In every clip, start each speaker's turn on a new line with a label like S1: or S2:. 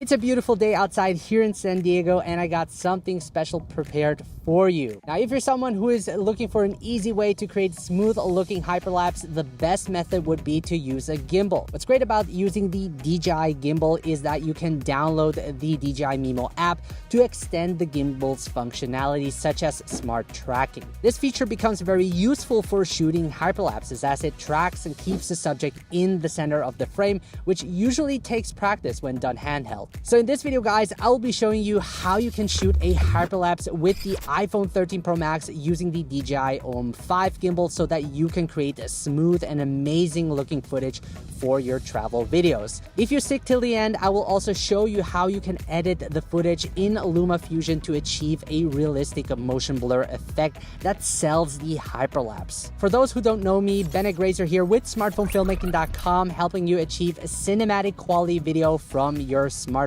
S1: It's a beautiful day outside here in San Diego, and I got something special prepared for you. Now, if you're someone who is looking for an easy way to create smooth looking hyperlapse, the best method would be to use a gimbal. What's great about using the DJI gimbal is that you can download the DJI Mimo app to extend the gimbal's functionality, such as smart tracking. This feature becomes very useful for shooting hyperlapses as it tracks and keeps the subject in the center of the frame, which usually takes practice when done handheld. So in this video, guys, I will be showing you how you can shoot a hyperlapse with the iPhone 13 Pro Max using the DJI OM5 gimbal so that you can create a smooth and amazing looking footage for your travel videos. If you stick till the end, I will also show you how you can edit the footage in LumaFusion to achieve a realistic motion blur effect that sells the hyperlapse. For those who don't know me, Bennett Grazer here with smartphonefilmmaking.com, helping you achieve cinematic quality video from your smartphone.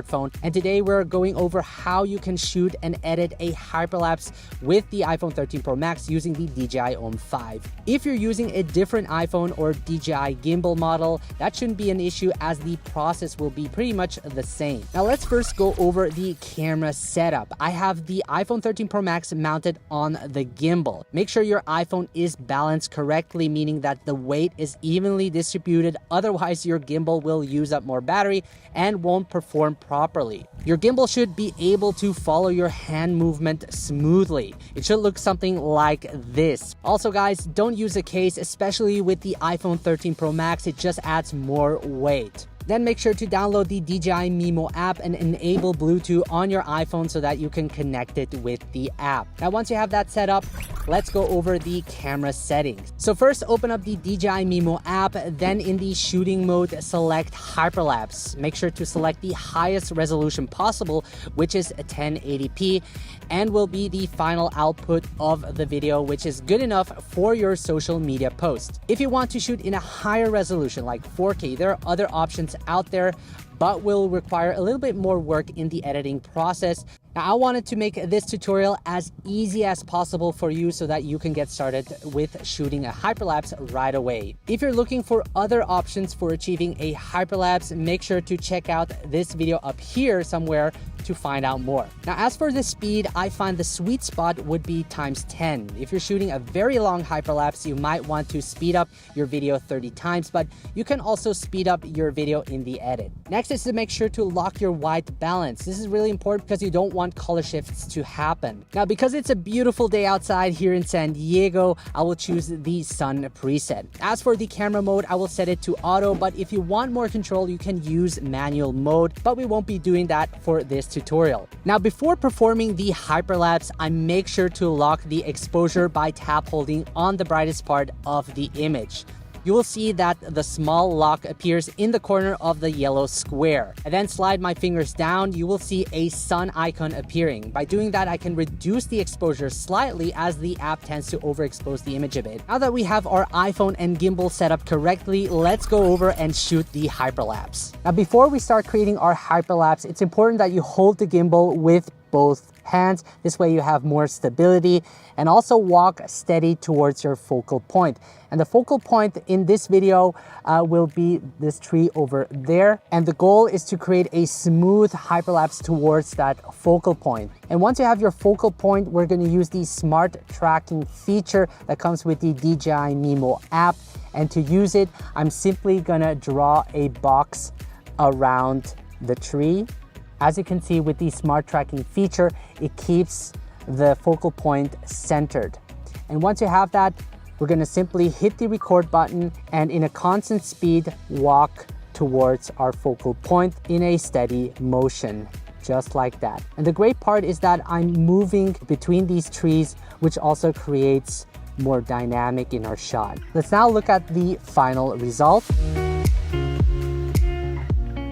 S1: And today we're going over how you can shoot and edit a hyperlapse with the iPhone 13 Pro Max using the DJI OM5. If you're using a different iPhone or DJI gimbal model, that shouldn't be an issue as the process will be pretty much the same. Now let's first go over the camera setup. I have the iPhone 13 Pro Max mounted on the gimbal. Make sure your iPhone is balanced correctly, meaning that the weight is evenly distributed. Otherwise, your gimbal will use up more battery and won't perform properly. Your gimbal should be able to follow your hand movement smoothly. It should look something like this. Also, guys, don't use a case, especially with the iPhone 13 Pro Max. It just adds more weight. Then make sure to download the DJI Mimo app and enable Bluetooth on your iPhone so that you can connect it with the app. Now, once you have that set up, let's go over the camera settings. So first, open up the DJI Mimo app, then in the shooting mode, select hyperlapse. Make sure to select the highest resolution possible, which is 1080p, and will be the final output of the video, which is good enough for your social media post. If you want to shoot in a higher resolution like 4K, there are other options out there, but will require a little bit more work in the editing process. Now, I wanted to make this tutorial as easy as possible for you so that you can get started with shooting a hyperlapse right away. If you're looking for other options for achieving a hyperlapse, make sure to check out this video up here somewhere to find out more. Now, as for the speed, I find the sweet spot would be ×10. If you're shooting a very long hyperlapse, you might want to speed up your video 30 times, but you can also speed up your video in the edit. Next is to make sure to lock your white balance. This is really important because you don't want color shifts to happen. Now, because it's a beautiful day outside here in San Diego, I will choose the sun preset. As for the camera mode, I will set it to auto, but if you want more control, you can use manual mode, but we won't be doing that for this tutorial. Now, before performing the hyperlapse, I make sure to lock the exposure by tap holding on the brightest part of the image. You will see that the small lock appears in the corner of the yellow square. I then slide my fingers down. You will see a sun icon appearing. By doing that, I can reduce the exposure slightly as the app tends to overexpose the image a bit. Now that we have our iPhone and gimbal set up correctly, let's go over and shoot the hyperlapse. Now, before we start creating our hyperlapse, it's important that you hold the gimbal with both hands. This way you have more stability, and also walk steady towards your focal point. And the focal point in this video will be this tree over there. And the goal is to create a smooth hyperlapse towards that focal point. And once you have your focal point, we're going to use the smart tracking feature that comes with the DJI Mimo app. And to use it, I'm simply gonna draw a box around the tree. As you can see with the smart tracking feature, it keeps the focal point centered. And once you have that, we're gonna simply hit the record button and in a constant speed, walk towards our focal point in a steady motion, just like that. And the great part is that I'm moving between these trees, which also creates more dynamic in our shot. Let's now look at the final result.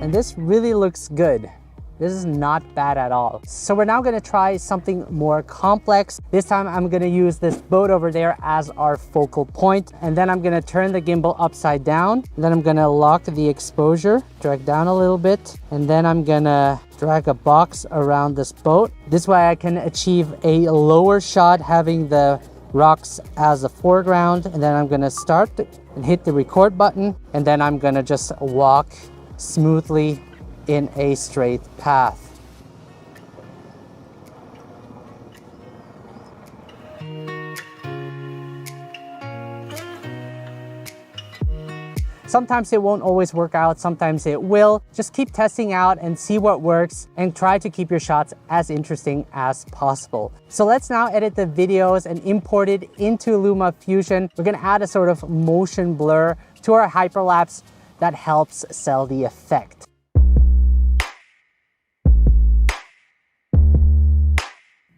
S1: And this really looks good. This is not bad at all. So we're now gonna try something more complex. This time I'm gonna use this boat over there as our focal point. And then I'm gonna turn the gimbal upside down. And then I'm gonna lock the exposure, drag down a little bit. And then I'm gonna drag a box around this boat. This way I can achieve a lower shot having the rocks as a foreground. And then I'm gonna start and hit the record button. And then I'm gonna just walk smoothly in a straight path. Sometimes it won't always work out, sometimes it will. Just keep testing out and see what works and try to keep your shots as interesting as possible. So let's now edit the videos and import it into LumaFusion. We're gonna add a sort of motion blur to our hyperlapse that helps sell the effect.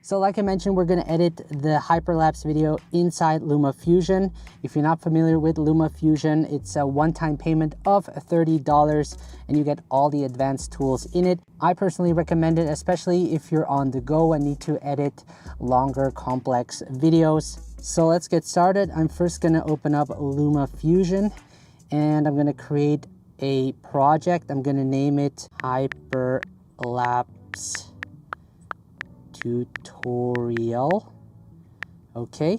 S1: So like I mentioned, we're gonna edit the hyperlapse video inside LumaFusion. If you're not familiar with LumaFusion, it's a one-time payment of $30 and you get all the advanced tools in it. I personally recommend it, especially if you're on the go and need to edit longer, complex videos. So let's get started. I'm first gonna open up LumaFusion and I'm gonna create a project. I'm gonna name it Hyperlapse Tutorial. Okay,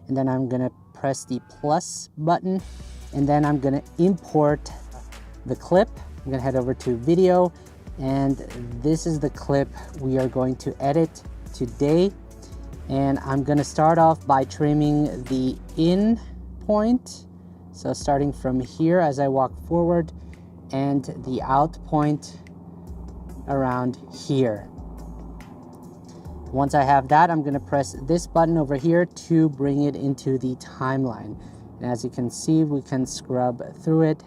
S1: and then I'm gonna press the plus button and then I'm gonna import the clip. I'm gonna head over to video and this is the clip we are going to edit today. And I'm gonna start off by trimming the in point. So starting from here as I walk forward and the out point around here. Once I have that, I'm gonna press this button over here to bring it into the timeline. And as you can see, we can scrub through it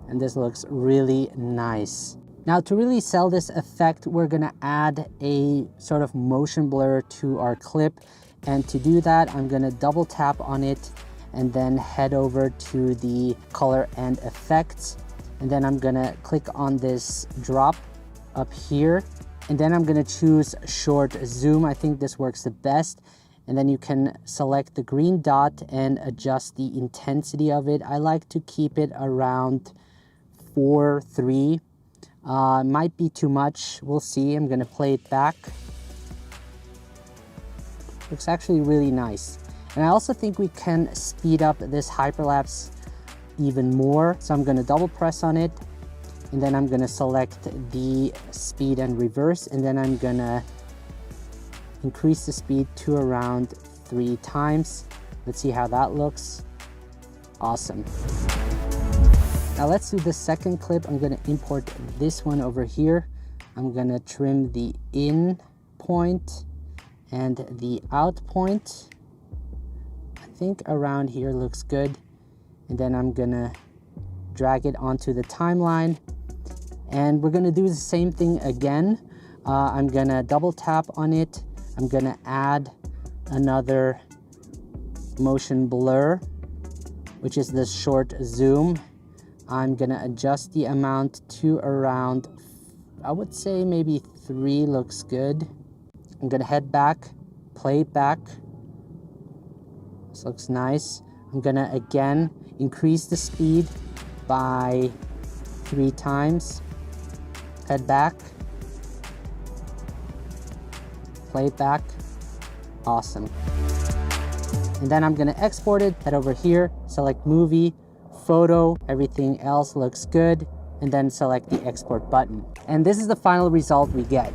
S1: and this looks really nice. Now to really sell this effect, we're gonna add a sort of motion blur to our clip. And to do that, I'm gonna double tap on it and then head over to the color and effects. And then I'm gonna click on this drop up here. And then I'm gonna choose short zoom. I think this works the best. And then you can select the green dot and adjust the intensity of it. I like to keep it around 4:3. Might be too much, we'll see. I'm gonna play it back. Looks actually really nice. And I also think we can speed up this hyperlapse even more. So I'm gonna double press on it. And then I'm gonna select the speed and reverse, and then I'm gonna increase the speed to around 3 times. Let's see how that looks. Awesome. Now let's do the second clip. I'm gonna import this one over here. I'm gonna trim the in point and the out point. I think around here looks good. And then I'm gonna drag it onto the timeline. And we're gonna do the same thing again. I'm gonna double tap on it. I'm gonna add another motion blur, which is the short zoom. I'm gonna adjust the amount to around, I would say maybe 3 looks good. I'm gonna head back, play it back. This looks nice. I'm gonna again increase the speed by 3 times. Head back, play it back, awesome. And then I'm gonna export it, head over here, select movie, photo, everything else looks good, and then select the export button. And this is the final result we get.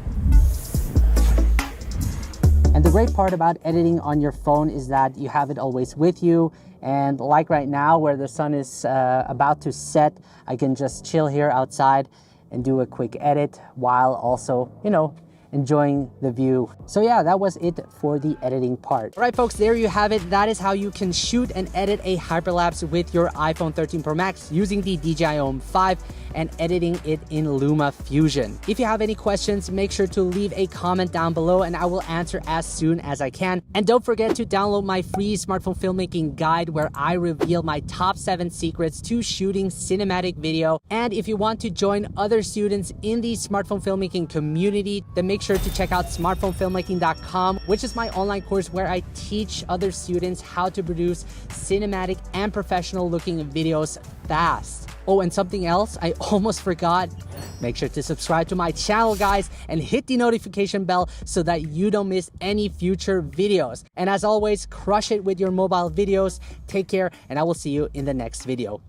S1: And the great part about editing on your phone is that you have it always with you. And like right now where the sun is about to set, I can just chill here outside and do a quick edit while also, you know, enjoying the view. So yeah, that was it for the editing part. All right, folks, there you have it. That is how you can shoot and edit a hyperlapse with your iPhone 13 Pro Max using the DJI OM5 and editing it in LumaFusion. If you have any questions, make sure to leave a comment down below and I will answer as soon as I can. And don't forget to download my free smartphone filmmaking guide where I reveal my top 7 secrets to shooting cinematic video. And if you want to join other students in the smartphone filmmaking community, then make sure to check out smartphonefilmmaking.com, which is my online course where I teach other students how to produce cinematic and professional looking videos fast. Oh, and something else I almost forgot. Make sure to subscribe to my channel, guys, and hit the notification bell so that you don't miss any future videos. And as always, crush it with your mobile videos. Take care, and I will see you in the next video.